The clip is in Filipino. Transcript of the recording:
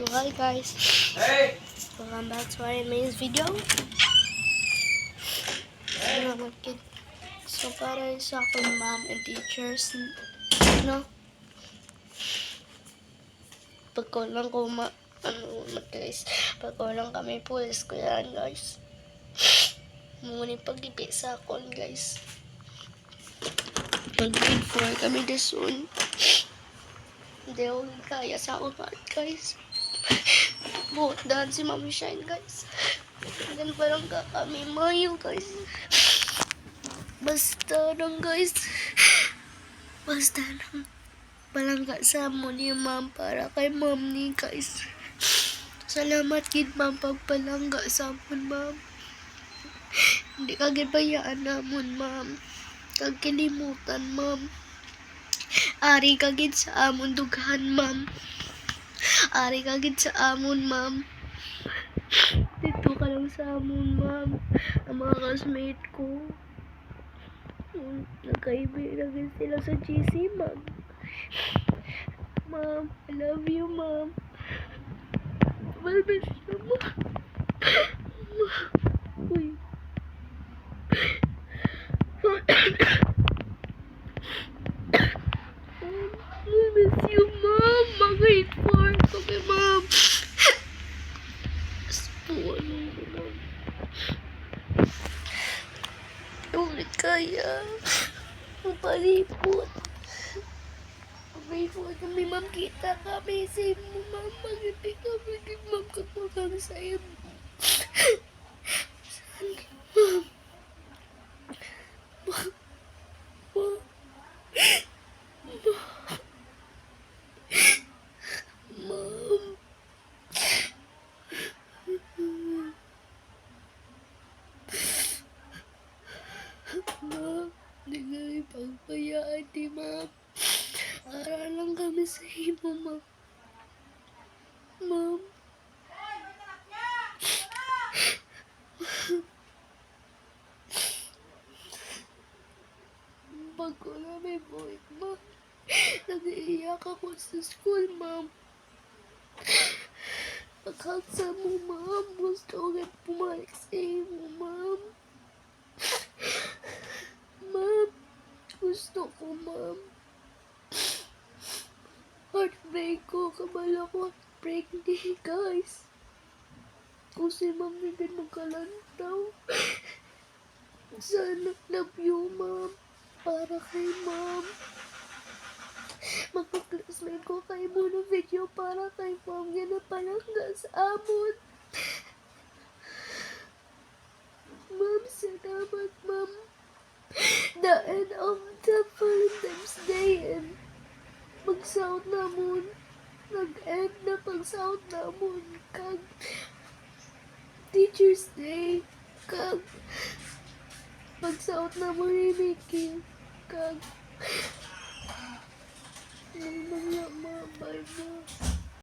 So hi guys, welcome back to our main video. Salamat kid. So para sa akong mom and teachers, no? Pagkulang ko guys, pagkulang kami po is ko yan guys. Muna pag-ipi sa akon guys. Mag-grade 4 kami this soon. Hindi ako kaya sa akong heart guys. Buot dahan si Mami Shine guys. Hanggang parang kami mayo guys. Basta lang guys. Basta lang. Palangga sa mo ni ma'am para kay ma'am ni guys. Salamat gid ma'am pagpalangga sa amon ma'am. Hindi ka gid bayaan namon ma'am. Kag kilimutan ma'am. Ari ka gid sa amon dughan ma'am. Ari ka gid sa amon ma'am. Dito ka lang sa amon ma'am. Ang mga classmate ko. Nagkaibigan sila sa GC ma'am. Ma'am, I love you ma'am. Malbis na ma'am. Uy. I miss you ma'am. Mag-grade 4 kami ma'am. Puwan mo ma'am. Ulit kaya. Mapalipot. Grade 4 kami ma'am. Kita kami sa imo ma'am. Mag-ibig kami kay ma'am kapag sa imo. Ma'am. Ma'am. Ma'am, di nga ipagpayaan di ma'am. Aral lang kami sa imo ma'am. Ma'am. Pag ko na may buhit ma'am. Nag-iiyak ako sa school ma'am. Pagkak sa mo ma'am. Gusto ko nga pumalik sa imo ma'am. Ma'am. Gusto ko ma'am. Heartbreak ko. Kabala ko heartbreak ni guys. Kung si ma'am hindi magkalantaw. Sana love you ma'am. Para kay ma'am. Magpa-classmate ko kay mo ng video para kay ma'am. Yan na palangga sa amon. Ma'am, salamat ma'am. The end of the Valentine's Day and pag-sound namon. Nag-end na pag-sound namon. Kag Teacher's Day. Kag pag-sound namon ni Mickey. Kag Bye, bye.